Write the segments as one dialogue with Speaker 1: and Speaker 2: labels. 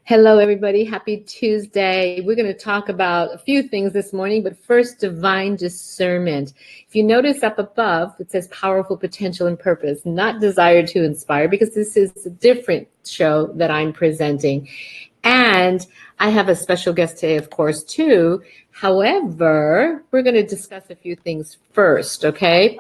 Speaker 1: Hello, everybody. Happy Tuesday. We're going to talk about a few things this morning, but first, divine discernment. If you notice up above, it says powerful potential and purpose, not desire to inspire, because this is a different show that I'm presenting. And I have a special guest today, of course, too. However, we're going to discuss a few things first, okay?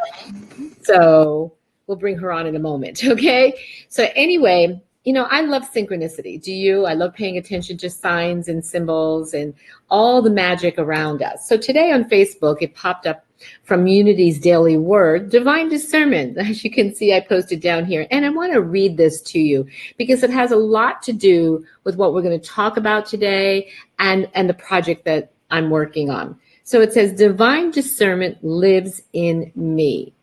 Speaker 1: So we'll bring her on in a moment, okay? So anyway, I love synchronicity. Do you? I love paying attention to signs and symbols and all the magic around us. So today on Facebook, it popped up from Unity's Daily Word, Divine Discernment. As you can see, I posted down here. And I want to read this to you because it has a lot to do with what we're going to talk about today and the project that I'm working on. So it says, Divine Discernment lives in me.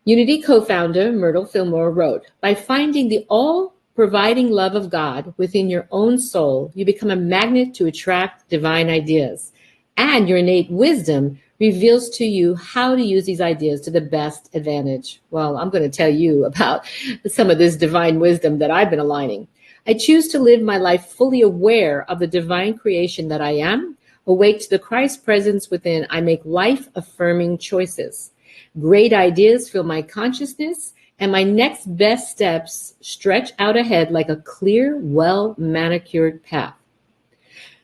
Speaker 1: Unity co-founder Myrtle Fillmore wrote, by finding the all-providing love of God within your own soul, you become a magnet to attract divine ideas. And your innate wisdom reveals to you how to use these ideas to the best advantage. Well, I'm going to tell you about some of this divine wisdom that I've been aligning. I choose to live my life fully aware of the divine creation that I am. Awake to the Christ presence within, I make life-affirming choices. Great ideas fill my consciousness, and my next best steps stretch out ahead like a clear, well-manicured path.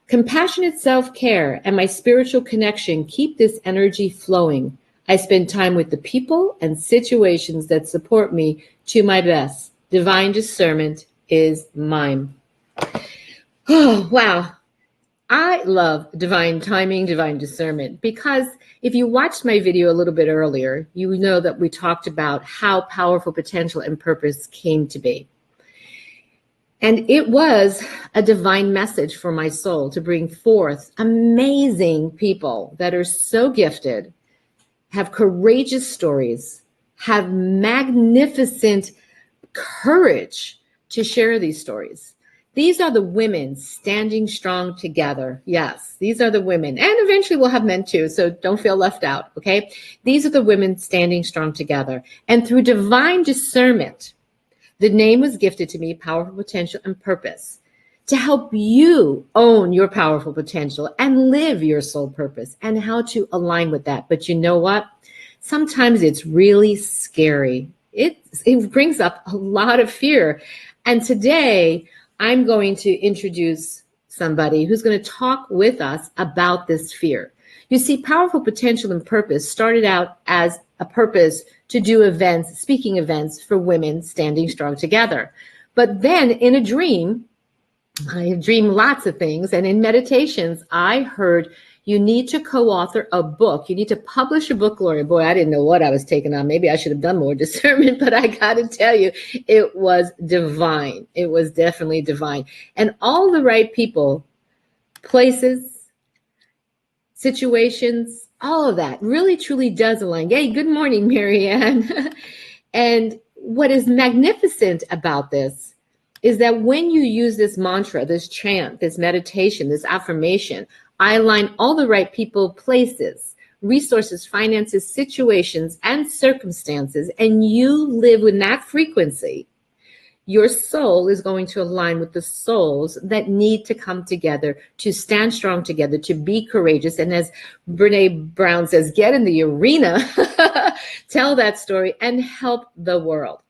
Speaker 1: Compassionate self-care and my spiritual connection keep this energy flowing. I spend time with the people and situations that support me to my best. Divine discernment is mine. Oh, wow. I love divine timing, divine discernment, because if you watched my video a little bit earlier, you know that we talked about how powerful potential and purpose came to be. And it was a divine message for my soul to bring forth amazing people that are so gifted, have courageous stories, have magnificent courage to share these stories. These are the women standing strong together. Yes, these are the women. And eventually we'll have men too, so don't feel left out, okay? These are the women standing strong together. And through divine discernment, the name was gifted to me, Powerful Potential and Purpose, to help you own your powerful potential and live your soul purpose and how to align with that. But you know what? Sometimes it's really scary. It brings up a lot of fear. And today, I'm going to introduce somebody who's going to talk with us about this fear. You see, Powerful Potential and Purpose started out as a purpose to do events, speaking events for women standing strong together. But then in a dream, I dream lots of things. And in meditations, I heard you need to co-author a book. You need to publish a book, Gloria. Boy, I didn't know what I was taking on. Maybe I should have done more discernment, but I got to tell you, it was divine. It was definitely divine. And all the right people, places, situations, all of that really, truly does align. Hey, good morning, Marianne. And what is magnificent about this is that when you use this mantra, this chant, this meditation, this affirmation, I align all the right people, places, resources, finances, situations, and circumstances, and you live with that frequency, your soul is going to align with the souls that need to come together, to stand strong together, to be courageous. And as Brene Brown says, get in the arena, tell that story, and help the world.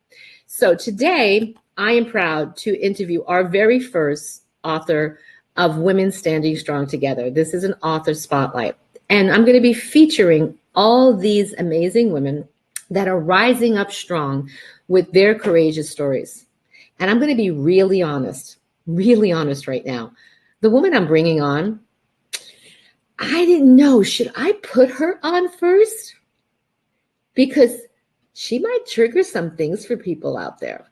Speaker 1: So today, I am proud to interview our very first author of Women Standing Strong Together. This is an author spotlight. And I'm going to be featuring all these amazing women that are rising up strong with their courageous stories. And I'm going to be really honest right now. The woman I'm bringing on, I didn't know, should I put her on first? Because she might trigger some things for people out there.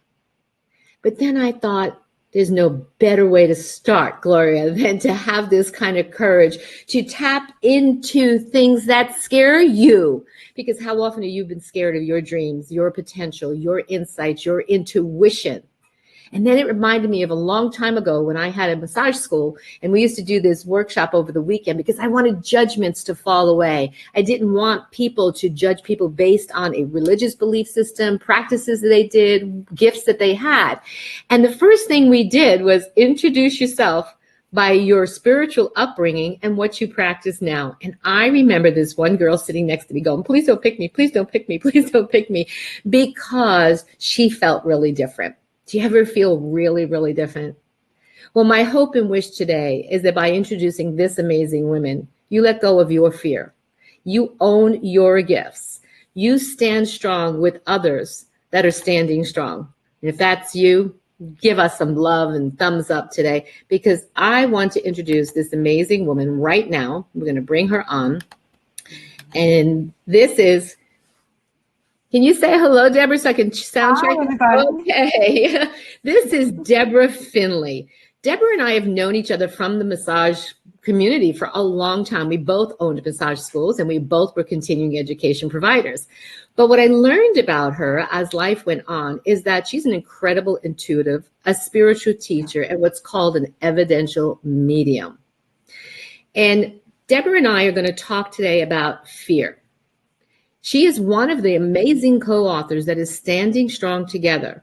Speaker 1: But then I thought, there's no better way to start, Gloria, than to have this kind of courage to tap into things that scare you. Because how often have you been scared of your dreams, your potential, your insights, your intuition? And then it reminded me of a long time ago when I had a massage school and we used to do this workshop over the weekend because I wanted judgments to fall away. I didn't want people to judge people based on a religious belief system, practices that they did, gifts that they had. And the first thing we did was introduce yourself by your spiritual upbringing and what you practice now. And I remember this one girl sitting next to me going, please don't pick me, please don't pick me, please don't pick me, because she felt really different. Do you ever feel really, really different? Well, my hope and wish today is that by introducing this amazing woman, you let go of your fear. You own your gifts. You stand strong with others that are standing strong. And if that's you, give us some love and thumbs up today, because I want to introduce this amazing woman right now. We're going to bring her on. And this is, can you say hello, Deborah, so I can sound check?
Speaker 2: Hi, everybody.
Speaker 1: Okay. This is Deborah Finley. Deborah and I have known each other from the massage community for a long time. We both owned massage schools and we both were continuing education providers. But what I learned about her as life went on is that she's an incredible intuitive, a spiritual teacher, and what's called an evidential medium. And Deborah and I are going to talk today about fear. She is one of the amazing co-authors that is standing strong together.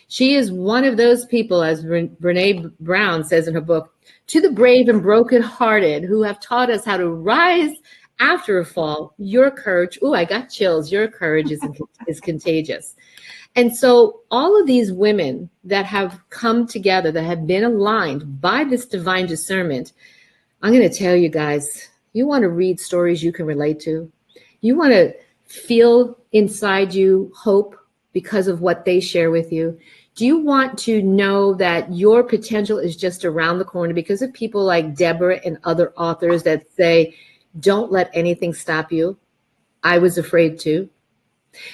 Speaker 1: She is one of those people, as Brene Brown says in her book, to the brave and brokenhearted who have taught us how to rise after a fall. Your courage, ooh, I got chills. Your courage is contagious. And so all of these women that have come together, that have been aligned by this divine discernment, I'm going to tell you guys, you want to read stories you can relate to. You want to feel inside you hope because of what they share with you. Do you want to know that your potential is just around the corner because of people like Deborah and other authors that say, don't let anything stop you? I was afraid too.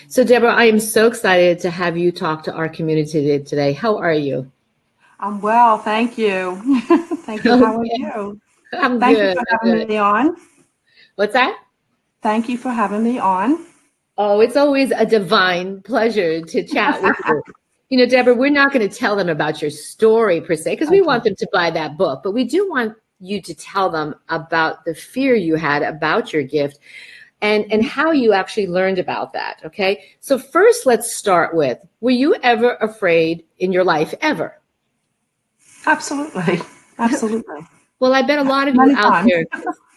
Speaker 1: So Deborah, I am so excited to have you talk to our community today. How are you?
Speaker 2: I'm well, thank you. Thank you. How are you?
Speaker 1: I'm
Speaker 2: Thank
Speaker 1: good.
Speaker 2: you for having me on.
Speaker 1: What's that?
Speaker 2: Thank you for having me on.
Speaker 1: Oh, it's always a divine pleasure to chat with you. You know, Deborah, we're not going to tell them about your story per se, because we want them to buy that book, but we do want you to tell them about the fear you had about your gift and how you actually learned about that. Okay. So first, let's start with, were you ever afraid in your life ever?
Speaker 2: Absolutely. Absolutely.
Speaker 1: Well, I bet a lot of you
Speaker 2: Many
Speaker 1: out
Speaker 2: times.
Speaker 1: there,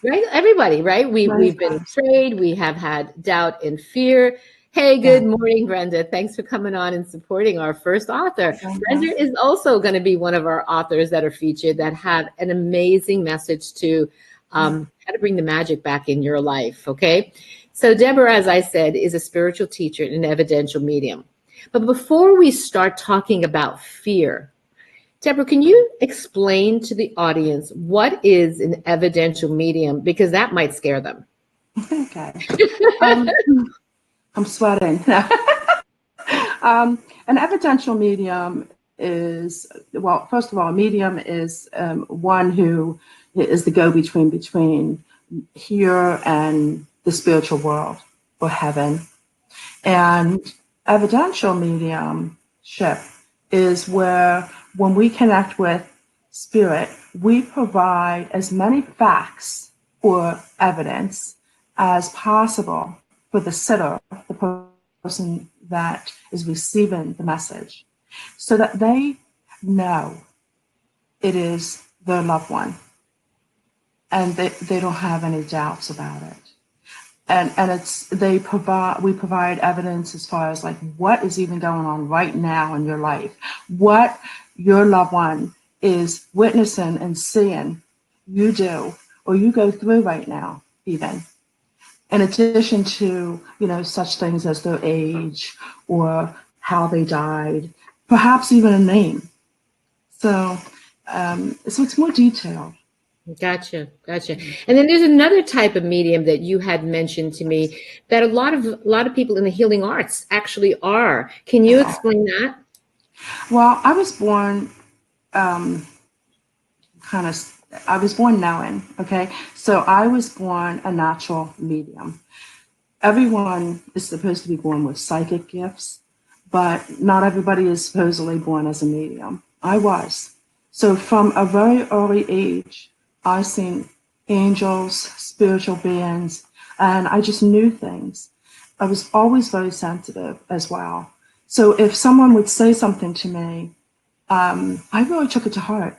Speaker 1: right? Everybody, right?
Speaker 2: Many
Speaker 1: We've been
Speaker 2: times.
Speaker 1: afraid. We have had doubt and fear. Hey, good morning, Brenda. Thanks for coming on and supporting our first author. Brenda is also going to be one of our authors that are featured that have an amazing message to how to bring the magic back in your life. Okay. So Deborah, as I said, is a spiritual teacher and an evidential medium. But before we start talking about fear, Deborah, can you explain to the audience what is an evidential medium? Because that might scare them.
Speaker 2: Okay. I'm sweating. An evidential medium is, well, first of all, a medium is one who is the go-between between here and the spiritual world or heaven. And evidential mediumship is where, when we connect with spirit, we provide as many facts or evidence as possible for the sitter, the person that is receiving the message, so that they know it is their loved one and they don't have any doubts about it. And we provide evidence as far as like what is even going on right now in your life, what your loved one is witnessing and seeing you do or you go through right now, even. In addition to, such things as their age or how they died, perhaps even a name. So it's more detailed.
Speaker 1: Gotcha. And then there's another type of medium that you had mentioned to me that a lot of people in the healing arts actually are. Can you explain that?
Speaker 2: Well, I was born I was born knowing, okay? So I was born a natural medium. Everyone is supposed to be born with psychic gifts, but not everybody is supposedly born as a medium. I was. So from a very early age, I seen angels, spiritual beings, and I just knew things. I was always very sensitive as well. So if someone would say something to me, I really took it to heart,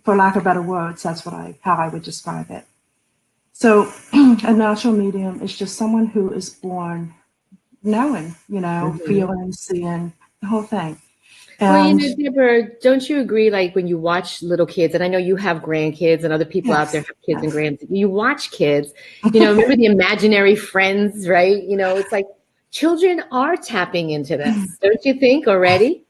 Speaker 2: for lack of better words, that's how I would describe it. So a natural medium is just someone who is born knowing, feeling, seeing, the whole thing.
Speaker 1: Well,
Speaker 2: And
Speaker 1: Deborah, don't you agree? Like when you watch little kids, and I know you have grandkids and other people out there
Speaker 2: yes,
Speaker 1: have kids and
Speaker 2: yes.
Speaker 1: grands, you watch kids, remember the imaginary friends, right? It's like children are tapping into this, don't you think already?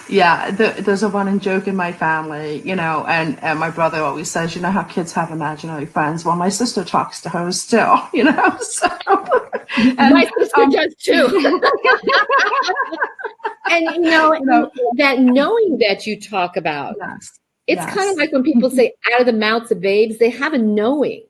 Speaker 2: Yeah, there's a running joke in my family, and my brother always says, how kids have imaginary friends. Well, my sister talks to her still, so.
Speaker 1: My
Speaker 2: And
Speaker 1: sister does too. And that knowing that you talk about,
Speaker 2: yes,
Speaker 1: it's kind of
Speaker 2: yes.
Speaker 1: like when people say out of the mouths of babes, they have a knowing.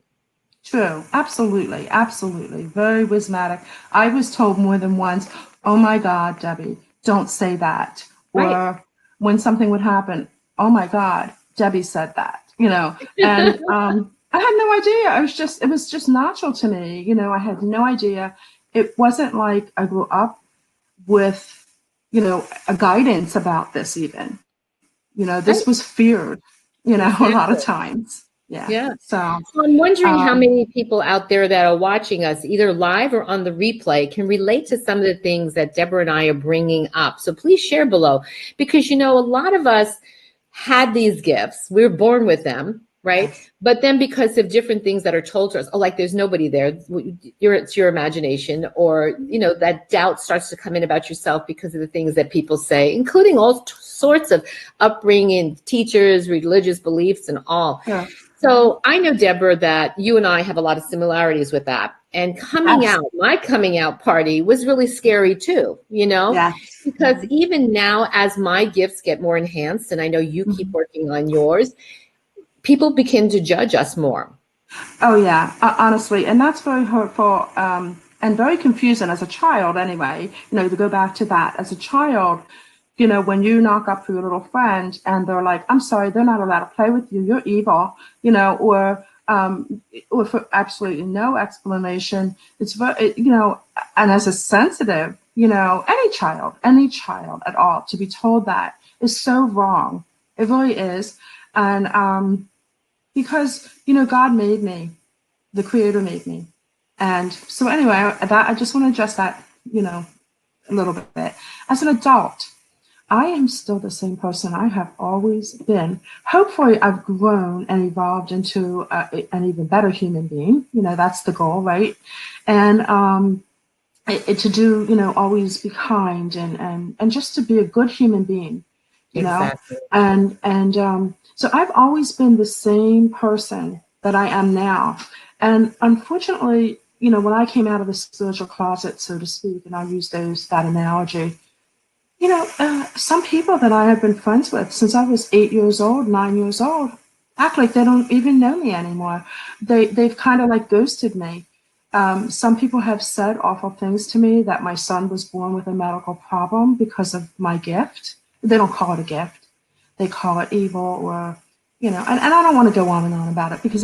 Speaker 2: True, absolutely, absolutely. Very wismatic. I was told more than once, oh my God, Debbie, don't say that.
Speaker 1: Right.
Speaker 2: Or when something would happen, oh my God, Debbie said that, and I had no idea. It was just natural to me. I had no idea. It wasn't like I grew up with, a guidance about this even. This
Speaker 1: Right.
Speaker 2: was feared, a lot
Speaker 1: Exactly.
Speaker 2: of times. Yeah.
Speaker 1: Yeah.
Speaker 2: So,
Speaker 1: So I'm wondering how
Speaker 2: um,
Speaker 1: many people out there that are watching us, either live or on the replay, can relate to some of the things that Deborah and I are bringing up. So please share below, because, a lot of us had these gifts. We were born with them, right?
Speaker 2: yes.
Speaker 1: But then because of different things that are told to us, like there's nobody there, it's your imagination, or, that doubt starts to come in about yourself because of the things that people say, including all sorts of upbringing, teachers, religious beliefs, and all.
Speaker 2: Yeah.
Speaker 1: So I know, Deborah, that you and I have a lot of similarities with that. And
Speaker 2: Yes.
Speaker 1: my coming out party was really scary too,
Speaker 2: Yes.
Speaker 1: because even now, as my gifts get more enhanced, and I know you keep
Speaker 2: Mhm.
Speaker 1: working on yours, people begin to judge us more.
Speaker 2: Oh yeah, honestly, and that's very hurtful, and very confusing as a child. Anyway, to go back to that, as a child, when you knock up for your little friend and they're like, "I'm sorry, they're not allowed to play with you. You're evil," or for absolutely no explanation. It's very, and as a sensitive, any child at all, to be told that is so wrong. It really is, and because God made me, the Creator made me, and so anyway, I just want to address that, a little bit. As an adult, I am still the same person I have always been. Hopefully, I've grown and evolved into an even better human being. That's the goal, right? And to do, always be kind and just to be a good human being,
Speaker 1: Exactly.
Speaker 2: and so I've always been the same person that I am now. And unfortunately, when I came out of the spiritual closet, so to speak, and I use that analogy, some people that I have been friends with since I was 8 years old, 9 years old, act like they don't even know me anymore. They've kind of like ghosted me. Some people have said awful things to me, that my son was born with a medical problem because of my gift. They don't call it a gift. They call it evil, or, and I don't want to go on and on about it because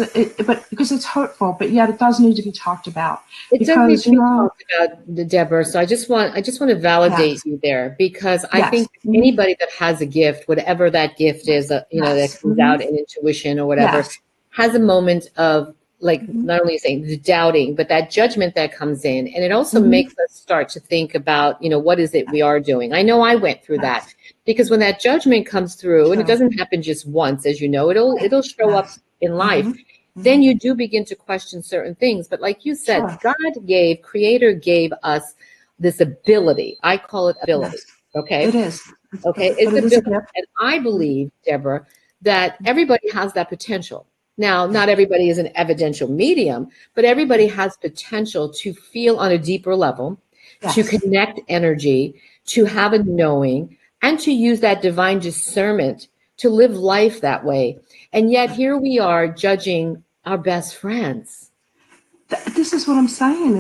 Speaker 2: because it's hurtful, but yet it does need to be talked about
Speaker 1: It does need
Speaker 2: because,
Speaker 1: to be talked about, Deborah. So I just want to validate
Speaker 2: yes,
Speaker 1: you there, because I
Speaker 2: yes,
Speaker 1: think anybody that has a gift, whatever that gift is, that
Speaker 2: yes,
Speaker 1: comes out in intuition or whatever,
Speaker 2: yes.
Speaker 1: has a moment of, like,
Speaker 2: Mhm.
Speaker 1: not only saying the doubting, but that judgment that comes in. And it also
Speaker 2: Mhm.
Speaker 1: makes us start to think about, what is it we are doing? I know I went through that,
Speaker 2: Yes,
Speaker 1: because when that judgment comes through, and it
Speaker 2: true.
Speaker 1: doesn't happen just once, as you know, it'll show up
Speaker 2: Yes.
Speaker 1: in life.
Speaker 2: Mm-hmm.
Speaker 1: Then
Speaker 2: Mm-hmm.
Speaker 1: you do begin to question certain things. But like you said,
Speaker 2: Sure.
Speaker 1: Creator gave us this ability. I call it ability.
Speaker 2: Yes, it
Speaker 1: Okay.
Speaker 2: is.
Speaker 1: Okay.
Speaker 2: But
Speaker 1: It's
Speaker 2: it is a
Speaker 1: ability.
Speaker 2: gift.
Speaker 1: And I believe, Deborah, that everybody has that potential. Now,
Speaker 2: Yes.
Speaker 1: not everybody is an evidential medium, but everybody has potential to feel on a deeper level, to
Speaker 2: Yes.
Speaker 1: connect energy, to have a knowing, and to use that divine discernment to live life that way. And yet here we are judging our best friends.
Speaker 2: This is what I'm saying.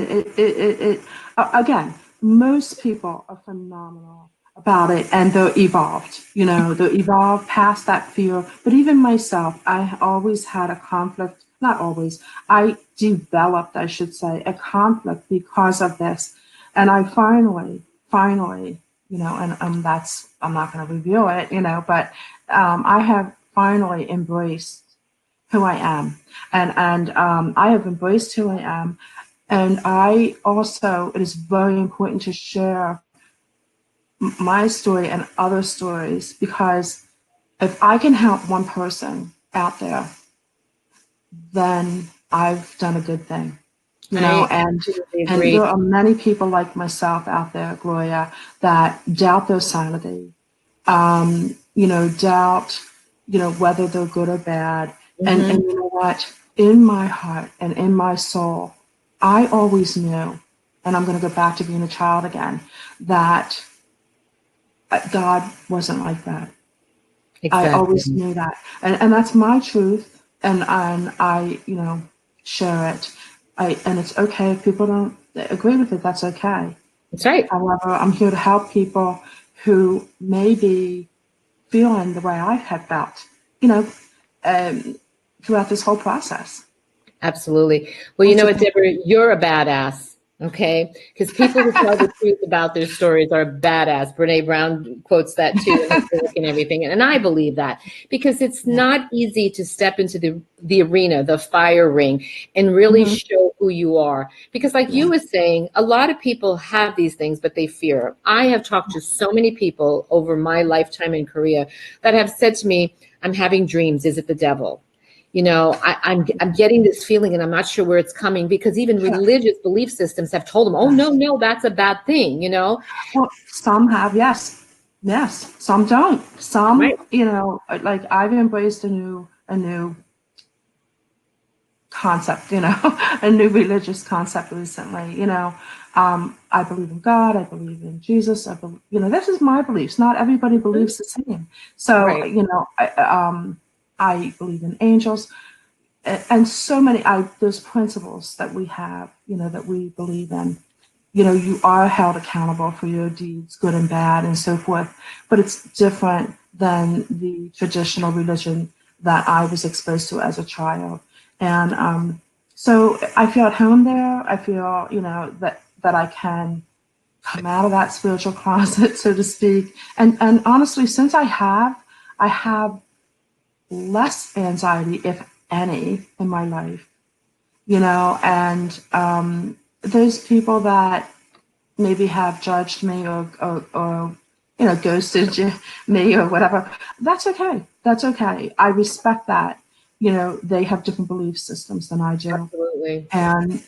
Speaker 2: Again. most people are phenomenal about it, and they're evolved. They're evolved past that fear. But even myself, I always had a conflict. Not always. I developed, I should say, a conflict because of this. And I finally, and that's, I'm not going to reveal it, but I have finally embraced who I am. And I have embraced who I am. And I also, it is very important to share my story and other stories, because if I can help one person out there, then I've done a good thing. And there are many people like myself out there, Gloria, that doubt their sanity, doubt, whether they're good or bad. And you know what? In my heart and in my soul, I always knew, and I'm going to go back to being a child again, that God wasn't like that. Exactly. I always knew that. And that's my truth. And I, share it. And it's okay if people don't agree with it. That's okay.
Speaker 1: That's right.
Speaker 2: However, I'm here to help people who may be feeling the way I have felt, throughout this whole process.
Speaker 1: Absolutely. Well, you know what, Deborah, you're a badass. Okay, because people who tell the truth about their stories are badass. Brene Brown quotes that too in her book and everything, and I believe that, because it's not easy to step into the arena, the fire ring, and really show who you are. Because, like you were saying, a lot of people have these things, but they fear. I have talked to so many people over my lifetime in Korea that have said to me, "I'm having dreams. Is it the devil? I'm getting this feeling and I'm not sure where it's coming," because even religious belief systems have told them, "Oh, no, that's a bad thing,"
Speaker 2: Well, some have, yes. Some don't. Some, like I've embraced a new concept, a new religious concept recently. I believe in God. I believe in Jesus. I believe, this is my beliefs. Not everybody believes the same. So, I believe in angels, and so many. There's principles that we have, that we believe in. You are held accountable for your deeds, good and bad, and so forth. But it's different than the traditional religion that I was exposed to as a child. And so I feel at home there. I feel, that I can come out of that spiritual closet, so to speak. And honestly, since I have less anxiety, if any, in my life, and those people that maybe have judged me or ghosted me or whatever, that's okay. That's okay. I respect that. They have different belief systems than I do.
Speaker 1: Absolutely.
Speaker 2: And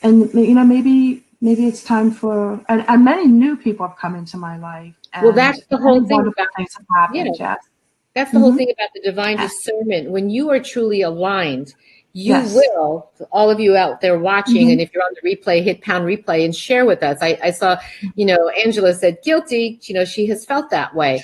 Speaker 2: maybe it's time for, and many new people have come into my life. And
Speaker 1: well, that's the whole thing about
Speaker 2: things have happened, yes.
Speaker 1: That's the whole thing about the divine discernment. When you are truly aligned, you will, all of you out there watching, and if you're on the replay, hit pound replay and share with us. I saw, Angela said guilty, she has felt that way.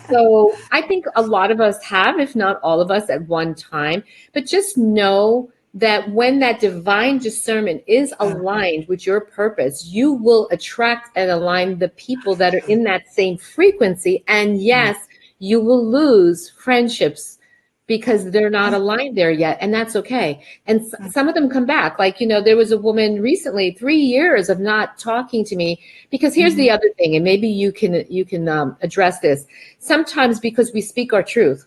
Speaker 1: So I think a lot of us have, if not all of us at one time, but just know that when that divine discernment is aligned with your purpose, you will attract and align the people that are in that same frequency. And yes, you will lose friendships because they're not aligned there yet. And that's okay. And some of them come back. Like, there was a woman recently, 3 years of not talking to me, because here's the other thing, and maybe you can address this. Sometimes because we speak our truth.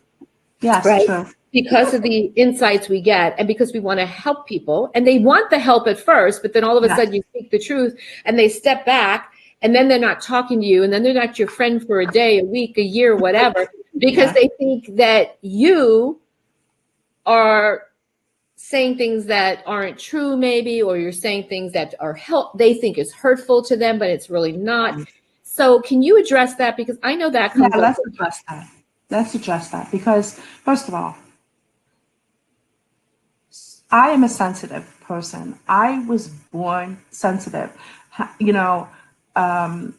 Speaker 2: Yes,
Speaker 1: right?
Speaker 2: True.
Speaker 1: Because of the insights we get, and because we want to help people, and they want the help at first, but then all of a sudden you speak the truth and they step back, and then they're not talking to you, and then they're not your friend for a day, a week, a year, whatever, because they think that you are saying things that aren't true, maybe, or you're saying things that are they think is hurtful to them, but it's really not. So can you address that? Because I know that comes up.
Speaker 2: Let's address that, because first of all, I am a sensitive person. I was born sensitive, and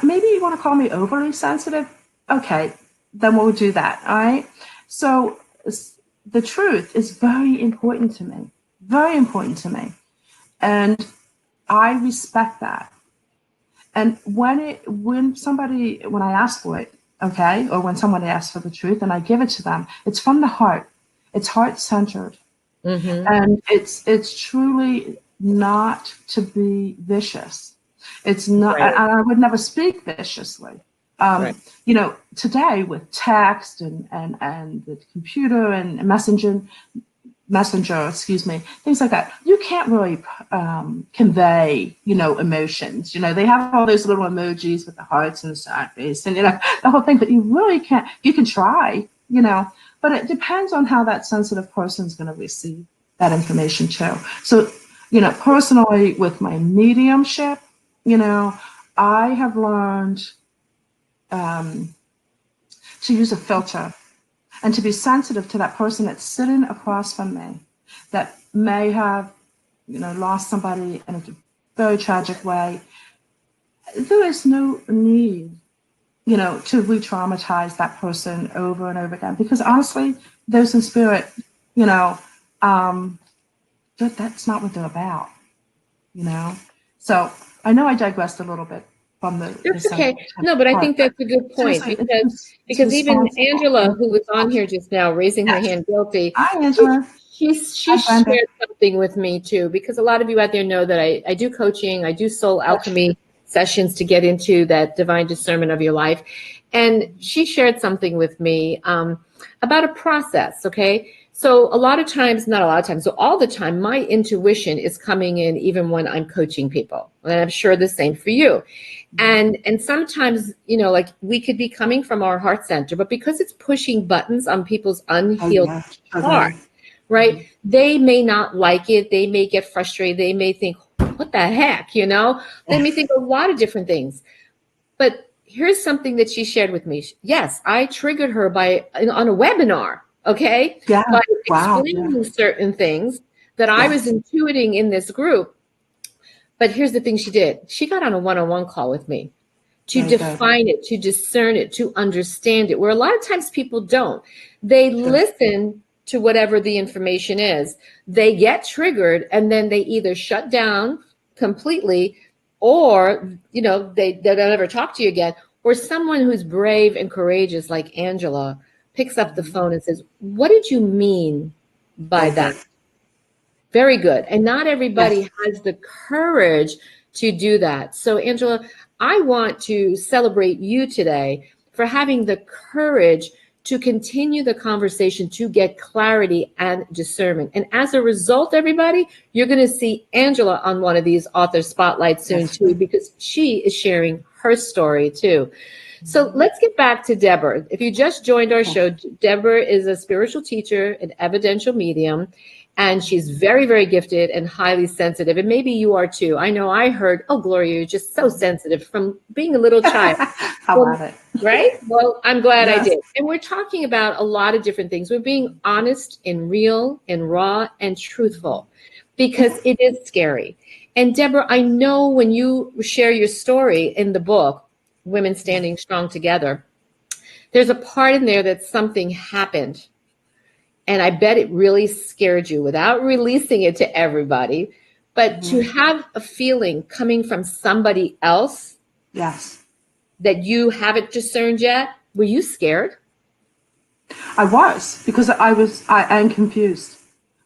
Speaker 2: maybe you want to call me overly sensitive. Okay, then we'll do that. All right. So the truth is very important to me, and I respect that. And when I ask for it, okay, or when somebody asks for the truth and I give it to them, it's from the heart. It's heart-centered.
Speaker 1: Mm-hmm.
Speaker 2: And it's truly not to be vicious. It's not,
Speaker 1: Right.
Speaker 2: and I would never speak viciously.
Speaker 1: Right.
Speaker 2: Today with text and the computer and messenger, things like that, you can't really convey, emotions. They have all those little emojis with the hearts and the sad face and, the whole thing, but you really can't, you can try, but it depends on how that sensitive person is going to receive that information too. So, personally with my mediumship, I have learned to use a filter and to be sensitive to that person that's sitting across from me that may have, lost somebody in a very tragic way. There is no need, to re-traumatize that person over and over again, because honestly, those in spirit, that's not what they're about, So I know I digressed a little bit from the
Speaker 1: That's okay.
Speaker 2: sensitive
Speaker 1: No, but I
Speaker 2: part,
Speaker 1: think that's a good point
Speaker 2: seriously, it's
Speaker 1: because even Angela,
Speaker 2: responsible.
Speaker 1: who was on here just now, raising her
Speaker 2: Yes.
Speaker 1: hand guilty,
Speaker 2: Hi, Angela.
Speaker 1: she
Speaker 2: Hi, Brenda.
Speaker 1: shared something with me too, because a lot of you out there know that I do coaching, I do soul alchemy sessions to get into that divine discernment of your life. And she shared something with me about a process, okay? So a lot of times, not a lot of times, so all the time, my intuition is coming in even when I'm coaching people. And I'm sure the same for you. And sometimes, like we could be coming from our heart center, but because it's pushing buttons on people's unhealed heart, right? They may not like it. They may get frustrated. They may think, what the heck, They may think a lot of different things. But here's something that she shared with me. Yes, I triggered her on a webinar, okay?
Speaker 2: Yeah.
Speaker 1: By
Speaker 2: Wow.
Speaker 1: explaining certain things that I was intuiting in this group. But here's the thing she did. She got on a one-on-one call with me to define it, to discern it, to understand it, where a lot of times people don't. They listen to whatever the information is. They get triggered, and then they either shut down completely, or, they don't ever talk to you again. Or someone who's brave and courageous, like Angela, picks up the phone and says, what did you mean by that? Very good. And not everybody has the courage to do that. So, Angela, I want to celebrate you today for having the courage to continue the conversation, to get clarity and discernment. And as a result, everybody, you're going to see Angela on one of these author spotlights soon too, because she is sharing her story too. So let's get back to Deborah. If you just joined our show, Deborah is a spiritual teacher, an evidential medium, and she's very, very gifted and highly sensitive. And maybe you are too. I know I heard, oh, Gloria, you're just so sensitive from being a little child.
Speaker 2: How about it?
Speaker 1: Right? Well, I'm glad I did. And we're talking about a lot of different things. We're being honest and real and raw and truthful because it is scary. And Deborah, I know when you share your story in the book, Women Standing Strong Together, there's a part in there that something happened. And I bet it really scared you without releasing it to everybody. But to have a feeling coming from somebody else that you haven't discerned yet, were you scared?
Speaker 2: I was, because I am confused.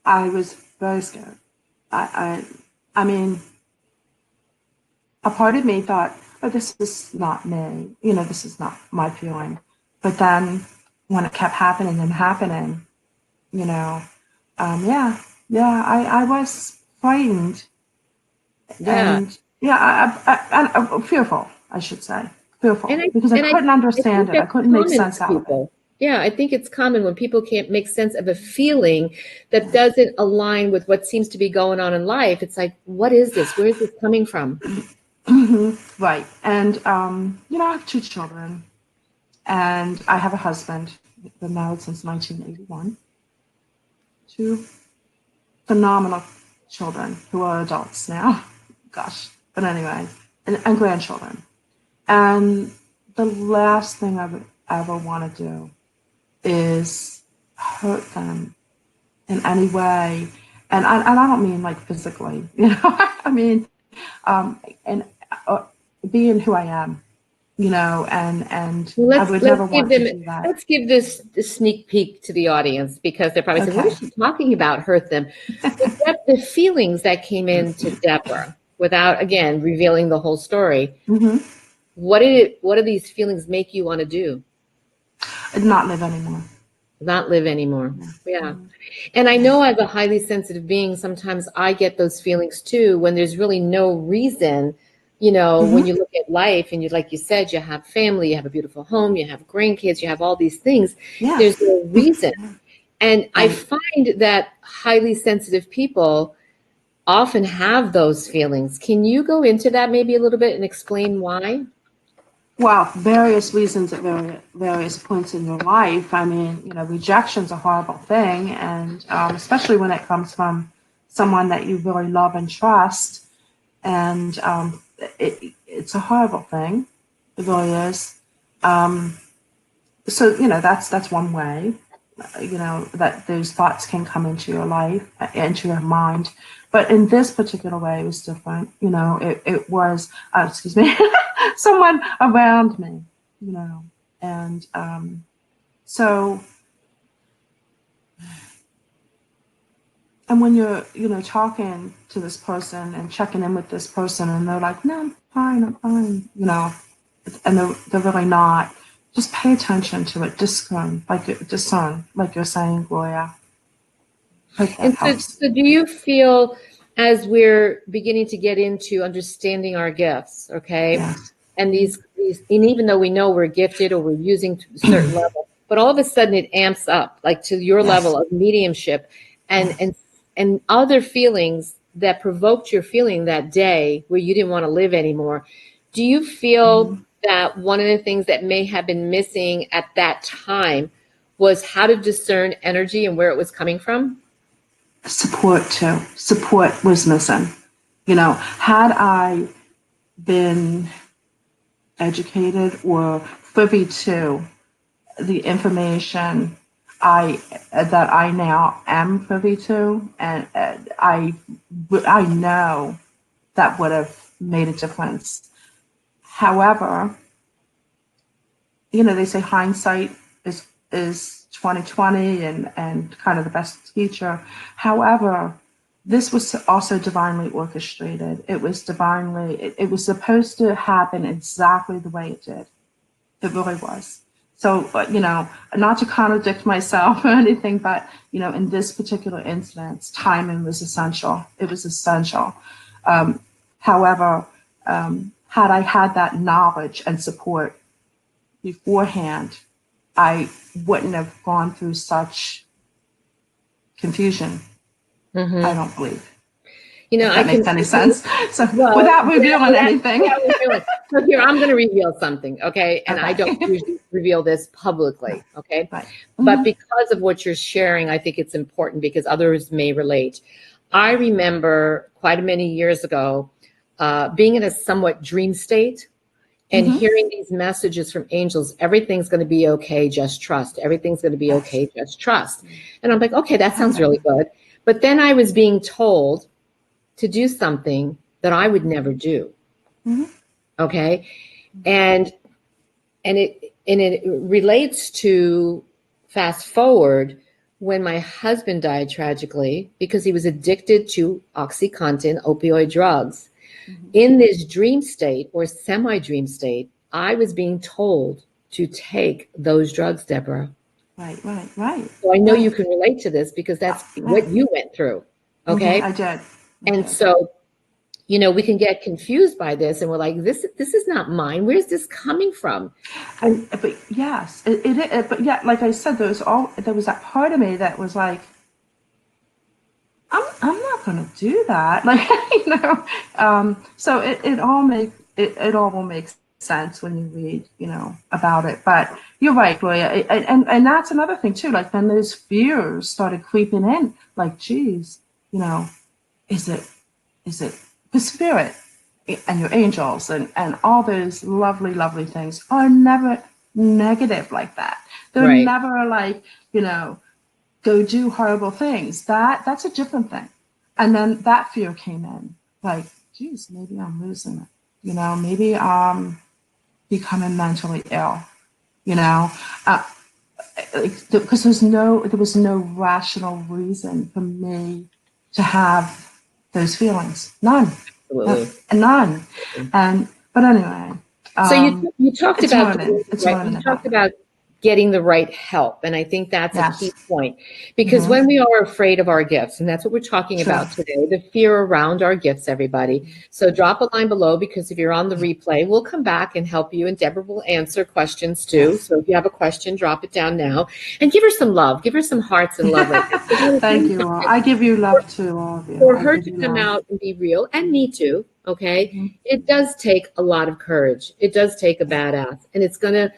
Speaker 2: I was very scared. I mean, a part of me thought, oh, this is not me. This is not my feeling. But then when it kept happening and happening, I was frightened. And I'm fearful, I should say. Fearful. Because I couldn't understand it. I couldn't make sense out of it.
Speaker 1: Yeah, I think it's common when people can't make sense of a feeling that doesn't align with what seems to be going on in life. It's like, what is this? Where is this coming from?
Speaker 2: Right. And, I have 2 children. And I have a husband. I've been married since 1981. 2 phenomenal children who are adults now. Gosh. But anyway, and grandchildren. And the last thing I would ever want to do is hurt them in any way. And I don't mean like physically, I mean, being who I am, and
Speaker 1: Well,
Speaker 2: I would never want to do that.
Speaker 1: let's give this sneak peek to the audience, because they're probably saying, what
Speaker 2: Okay.
Speaker 1: is she talking about? Hurt them. The feelings that came into Deborah, without, again, revealing the whole story,
Speaker 2: Mm-hmm.
Speaker 1: what do these feelings make you want to do?
Speaker 2: Not live anymore.
Speaker 1: Not live anymore. Yeah.
Speaker 2: Mm-hmm.
Speaker 1: And I know, as a highly sensitive being, sometimes I get those feelings too, when there's really no reason. When you look at life and like you said, you have family, you have a beautiful home, you have grandkids, you have all these things.
Speaker 2: Yeah.
Speaker 1: There's no reason. And I
Speaker 2: Right.
Speaker 1: find that highly sensitive people often have those feelings. Can you go into that maybe a little bit and explain why?
Speaker 2: Well, various reasons at various points in your life. I mean, rejection's a horrible thing, and especially when it comes from someone that you really love and trust. And it's a horrible thing. It really is. So that's one way. That those thoughts can come into your life, into your mind. But in this particular way, it was different. It was, excuse me, someone around me, and so, and when you're, talking to this person and checking in with this person, and they're like, no, I'm fine, and they're really not. Just pay attention to it. Discern, like you're saying, Gloria. Hope that
Speaker 1: And
Speaker 2: helps.
Speaker 1: so do you feel, as we're beginning to get into understanding our gifts, okay?
Speaker 2: Yes.
Speaker 1: And and even though we know we're gifted or we're using to a certain level, but all of a sudden it amps up, like to your
Speaker 2: Yes.
Speaker 1: level of mediumship, and
Speaker 2: Yes.
Speaker 1: and other feelings that provoked your feeling that day where you didn't want to live anymore. Do you feel that one of the things that may have been missing at that time was how to discern energy and where it was coming from?
Speaker 2: Support too. Support was missing. Had I been educated or privy to the information that I now am privy to, and I know that would have made a difference. However, they say hindsight is 2020 and kind of the best teacher. However, this was also divinely orchestrated. It was it was supposed to happen exactly the way it did. It really was. So, not to contradict myself or anything, but, in this particular instance, timing was essential. It was essential. However, had I had that knowledge and support beforehand, I wouldn't have gone through such confusion.
Speaker 1: Mm-hmm.
Speaker 2: I don't believe.
Speaker 1: If
Speaker 2: that makes any sense. So without revealing anything.
Speaker 1: So here, I'm going to reveal something, okay? And I don't usually reveal this publicly, okay?
Speaker 2: Right.
Speaker 1: But because of what you're sharing, I think it's important because others may relate. I remember quite many years ago being in a somewhat dream state and hearing these messages from angels: everything's going to be okay, just trust. Everything's going to be okay, just trust. And I'm like, okay, that sounds really good. But then I was being told to do something that I would never do. Okay. And it relates to, fast forward, when my husband died tragically because he was addicted to OxyContin, opioid drugs. In this dream state or semi-dream state, I was being told to take those drugs, Deborah.
Speaker 2: Right.
Speaker 1: So I know you can relate to this because that's what you went through. Okay.
Speaker 2: I did.
Speaker 1: And so, we can get confused by this, and we're like, this is not mine. Where's this coming from?
Speaker 2: But yes, but yeah, like I said, there was that part of me that was like, I'm not going to do that. Like, so it all will make sense when you read, about it. But you're right, Gloria. And that's another thing too. Like then those fears started creeping in, like, geez, is it the spirit and your angels and all those lovely, lovely things are never negative like that. They're never like, go do horrible things. That's a different thing. And then that fear came in, like, geez, maybe I'm losing it. maybe I'm becoming mentally ill, you know, uh, because there was no rational reason for me to have those feelings. None.
Speaker 1: Absolutely.
Speaker 2: None. But anyway,
Speaker 1: So you talked
Speaker 2: it's
Speaker 1: about
Speaker 2: learning. It's
Speaker 1: right.
Speaker 2: learning
Speaker 1: You
Speaker 2: about
Speaker 1: talked
Speaker 2: it.
Speaker 1: about getting the right help, and I think that's a key
Speaker 2: Yes.
Speaker 1: point because
Speaker 2: Mm-hmm.
Speaker 1: when we are afraid of our gifts, and that's what we're talking
Speaker 2: True.
Speaker 1: about today, the fear around our gifts, everybody. So drop a line below because if you're on the replay, we'll come back and help you, and Deborah will answer questions too.
Speaker 2: Yes.
Speaker 1: So if you have a question, drop it down now, and give her some love, give her some hearts and love right
Speaker 2: Thank you
Speaker 1: now.
Speaker 2: all. I give you love too, all of you.
Speaker 1: For
Speaker 2: I
Speaker 1: her
Speaker 2: give
Speaker 1: to
Speaker 2: you
Speaker 1: come
Speaker 2: love.
Speaker 1: out and be real, and me too, okay,
Speaker 2: Mm-hmm.
Speaker 1: it does take a lot of courage. It does take a badass, and it's going to,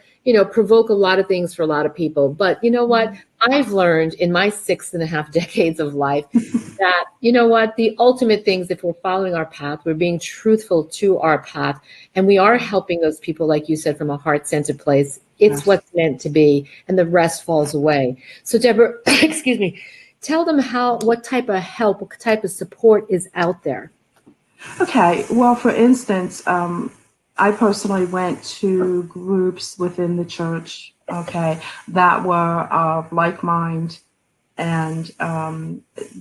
Speaker 1: provoke a lot of things for a lot of people. But you know what? I've learned in my 6.5 decades of life that, the ultimate things, if we're following our path, we're being truthful to our path, and we are helping those people, like you said, from a heart-centered place. It's
Speaker 2: Yes.
Speaker 1: what's meant to be, and the rest falls away. So, Deborah, excuse me, tell them what type of help, what type of support is out there.
Speaker 2: Okay. Well, for instance, I personally went to groups within the church, okay, that were of like mind, and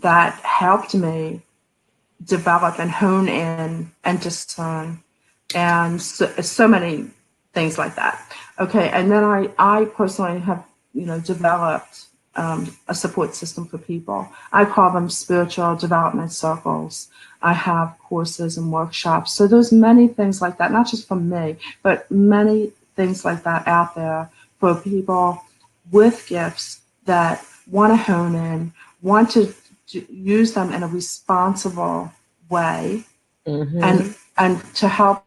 Speaker 2: that helped me develop and hone in and discern, and so many things like that. Okay, and then I personally have developed a support system for people. I call them spiritual development circles. I have courses and workshops. So there's many things like that, not just from me, but many things like that out there for people with gifts that want to hone in, want to use them in a responsible way,
Speaker 1: Mm-hmm.
Speaker 2: and to help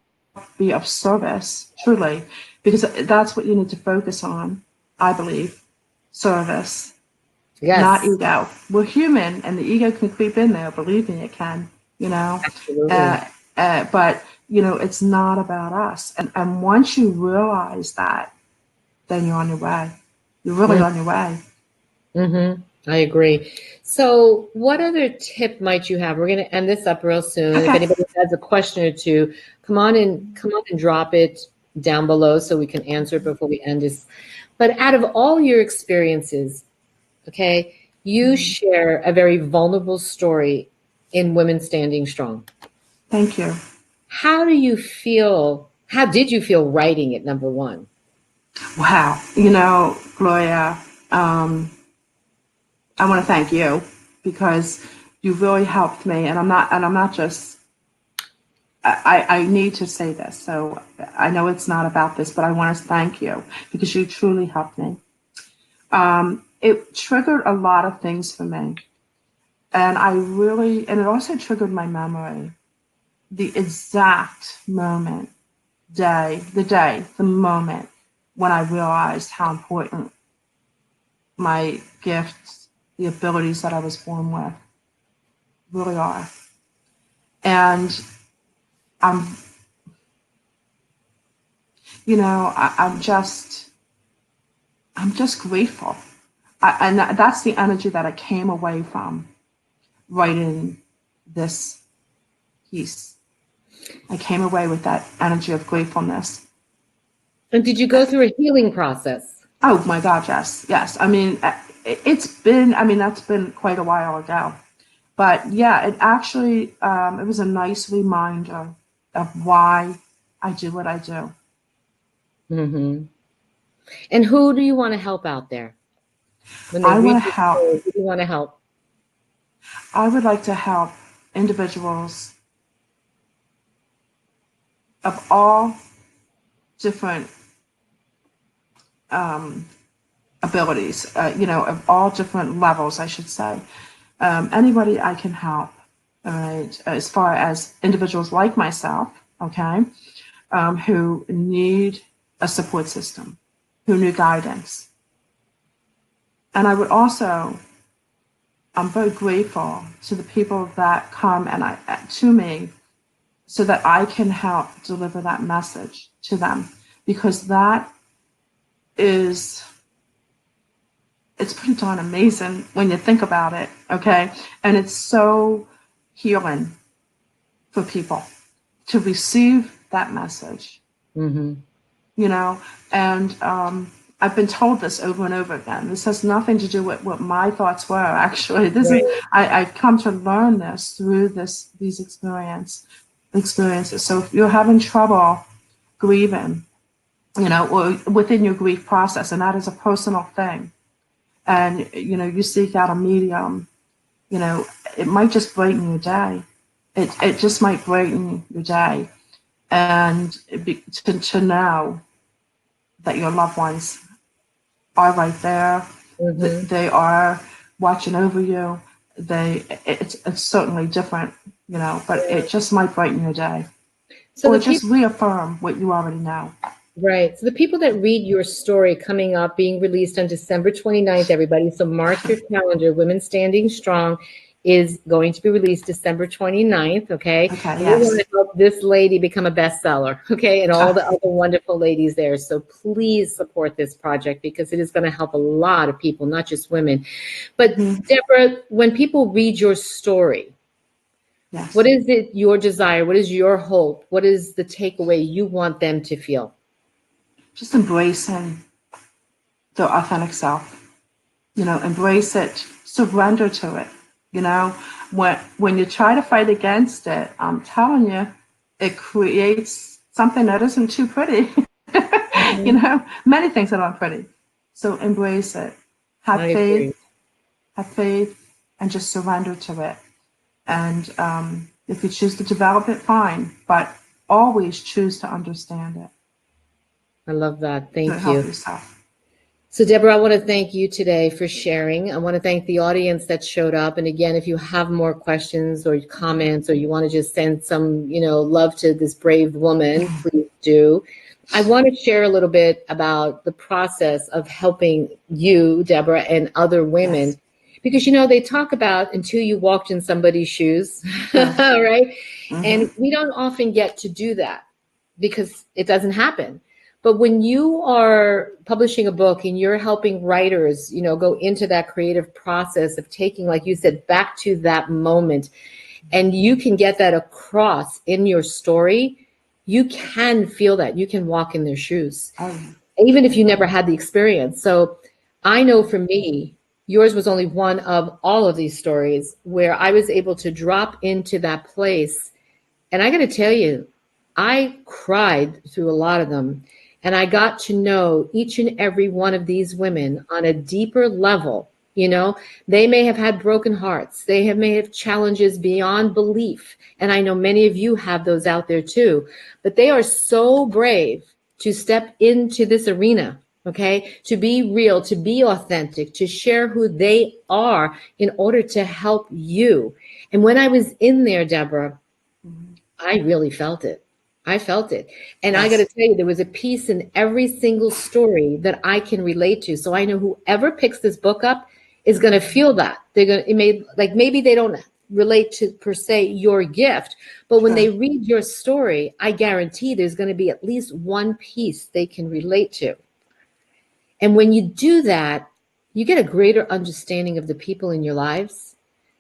Speaker 2: be of service, truly, because that's what you need to focus on, I believe. Service, not
Speaker 1: Yes,
Speaker 2: ego. We're human, and the ego can creep in there. Believe me, it can. You know,
Speaker 1: absolutely.
Speaker 2: uh, but it's not about us. And once you realize that, then you're on your way. You're really on your way.
Speaker 1: Mm-hmm. I agree. So, what other tip might you have? We're going to end this up real soon. If
Speaker 2: Okay.
Speaker 1: anybody has a question or two, come on and drop it down below so we can answer it before we end this. But out of all your experiences, okay, you share a very vulnerable story in Women Standing Strong.
Speaker 2: Thank you.
Speaker 1: How do you feel? How did you feel writing it, number one?
Speaker 2: Wow. Gloria, I want to thank you because you really helped me, and I'm not just. I need to say this, so I know it's not about this, but I want to thank you because you truly helped me. It triggered a lot of things for me, and it also triggered my memory. The exact moment, the moment when I realized how important my gifts, the abilities that I was born with, really are. And I'm, I'm just grateful. And that's the energy that I came away from writing this piece. I came away with that energy of gratefulness.
Speaker 1: And did you go through a healing process?
Speaker 2: Oh my God, yes, yes. I mean, that's been quite a while ago. But yeah, it actually, it was a nice reminder of why I do what I do.
Speaker 1: Mm-hmm. And who do you want to help out there? When they
Speaker 2: I want
Speaker 1: read
Speaker 2: to
Speaker 1: this
Speaker 2: help.
Speaker 1: story, who do you want to help?
Speaker 2: I would like to help individuals of all different abilities, of all different levels, I should say. Anybody I can help, all right, as far as individuals like myself, okay, who need a support system, who need guidance. And I would also, I'm very grateful to the people that come to me so that I can help deliver that message to them, because that is, it's pretty darn amazing when you think about it, okay? And it's so healing for people to receive that message.
Speaker 1: Mm-hmm.
Speaker 2: You know, and I've been told this over and over again. This has nothing to do with what my thoughts were. Actually, this
Speaker 1: Right.
Speaker 2: is I've come to learn this through these experiences. So if you're having trouble grieving, you know, or within your grief process, and that is a personal thing, and you know, you seek out a medium, you know, it might just brighten your day. It just might brighten your day, and to know that your loved ones are right there.
Speaker 1: Mm-hmm.
Speaker 2: They are watching over you. It's certainly different, you know, but it just might brighten your day,
Speaker 1: So
Speaker 2: or
Speaker 1: the
Speaker 2: just
Speaker 1: people,
Speaker 2: reaffirm what you already know.
Speaker 1: right. So the people that read your story coming up, being released on December 29th, everybody. So mark your calendar. Women Standing Strong is going to be released December 29th. Okay.
Speaker 2: Okay,
Speaker 1: And we want
Speaker 2: yes.
Speaker 1: to help this lady become a bestseller. Okay. And all the other wonderful ladies there. So please support this project because it is going to help a lot of people, not just women. But Deborah, when people read your story,
Speaker 2: Yes.
Speaker 1: what is it your desire? What is your hope? What is the takeaway you want them to feel?
Speaker 2: Just embracing their authentic self. You know, embrace it, surrender to it. You know, when you try to fight against it, I'm telling you, it creates something that isn't too pretty.
Speaker 1: Mm-hmm.
Speaker 2: You know, many things that aren't pretty. So embrace it.
Speaker 1: I agree.
Speaker 2: Have faith, and just surrender to it. And if you choose to develop it, fine. But always choose to understand it
Speaker 1: I love that.
Speaker 2: to
Speaker 1: Thank
Speaker 2: help
Speaker 1: you.
Speaker 2: yourself.
Speaker 1: So, Deborah, I want to thank you today for sharing. I want to thank the audience that showed up. And again, if you have more questions or comments, or you want to just send some, love to this brave woman, please do. I want to share a little bit about the process of helping you, Deborah, and other women.
Speaker 2: Yes.
Speaker 1: Because, they talk about until you walked in somebody's shoes,
Speaker 2: Yes.
Speaker 1: right?
Speaker 2: Mm-hmm.
Speaker 1: And we don't often get to do that because it doesn't happen. But when you are publishing a book and you're helping writers, go into that creative process of taking, like you said, back to that moment, and you can get that across in your story, you can feel that. You can walk in their shoes, even if you never had the experience. So I know for me, yours was only one of all of these stories where I was able to drop into that place. And I got to tell you, I cried through a lot of them. And I got to know each and every one of these women on a deeper level. They may have had broken hearts. May have challenges beyond belief. And I know many of you have those out there too. But they are so brave to step into this arena, okay? To be real, to be authentic, to share who they are in order to help you. And when I was in there, Deborah, I really felt it. I felt it. And I got to tell you, there was a piece in every single story that I can relate to. So I know whoever picks this book up is going to feel that. Maybe they don't relate to per se your gift, but when they read your story, I guarantee there's going to be at least one piece they can relate to. And when you do that, you get a greater understanding of the people in your lives,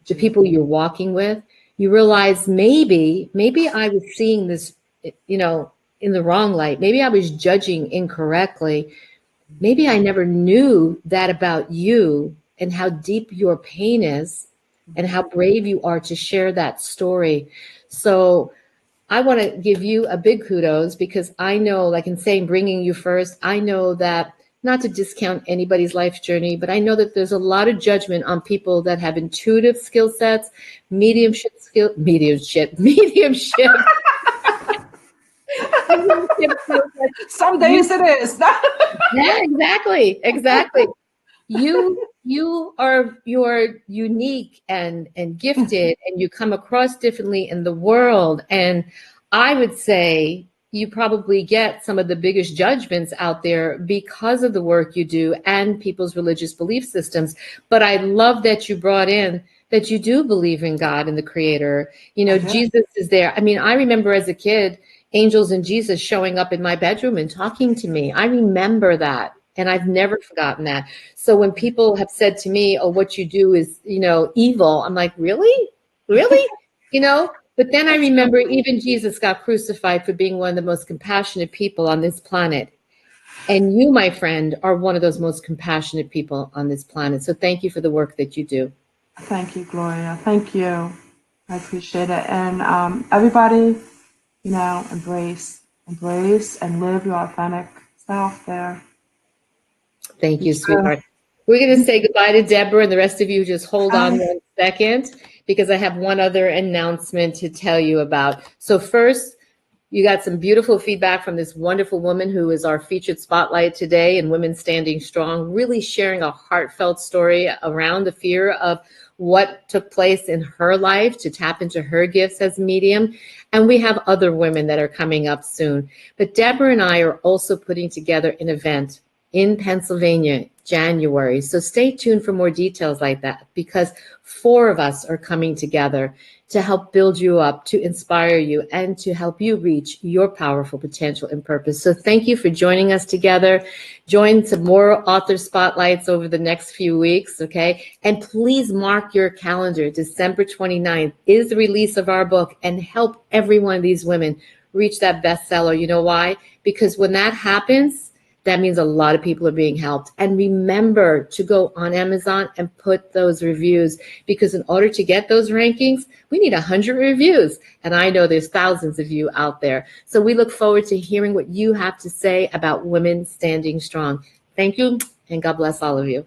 Speaker 1: the people you're walking with. You realize maybe I was seeing this, in the wrong light. Maybe I was judging incorrectly. Maybe I never knew that about you and how deep your pain is and how brave you are to share that story. So I want to give you a big kudos because I know, like in saying, bringing you first, I know that not to discount anybody's life journey, but I know that there's a lot of judgment on people that have intuitive skill sets, mediumship.
Speaker 2: Some days it is.
Speaker 1: Yeah, exactly. You're unique and gifted, and you come across differently in the world. And I would say you probably get some of the biggest judgments out there because of the work you do and people's religious belief systems. But I love that you brought in that you do believe in God and the Creator. Jesus is there. I mean, I remember as a kid, angels and Jesus showing up in my bedroom and talking to me. I remember that. And I've never forgotten that. So when people have said to me, oh, what you do is, evil, I'm like, really? Really? But then I remember even Jesus got crucified for being one of the most compassionate people on this planet. And you, my friend, are one of those most compassionate people on this planet. So thank you for the work that you do.
Speaker 2: Thank you, Gloria. Thank you. I appreciate it. And everybody, embrace and live your authentic self there.
Speaker 1: Thank you, sweetheart. We're going to say goodbye to Deborah, and the rest of you just hold on 1 second, because I have one other announcement to tell you about. So first, you got some beautiful feedback from this wonderful woman who is our featured spotlight today in Women Standing Strong, really sharing a heartfelt story around the fear of what took place in her life to tap into her gifts as a medium. And we have other women that are coming up soon. But Deborah and I are also putting together an event in Pennsylvania, January. So stay tuned for more details like that, because 4 of us are coming together to help build you up, to inspire you, and to help you reach your powerful potential and purpose. So thank you for joining us together. Join some more author spotlights over the next few weeks, okay? And please mark your calendar. December 29th is the release of our book, and help every one of these women reach that bestseller. You know why? Because when that happens, that means a lot of people are being helped. And remember to go on Amazon and put those reviews, because in order to get those rankings, we need 100 reviews. And I know there's thousands of you out there. So we look forward to hearing what you have to say about Women Standing Strong. Thank you, and God bless all of you.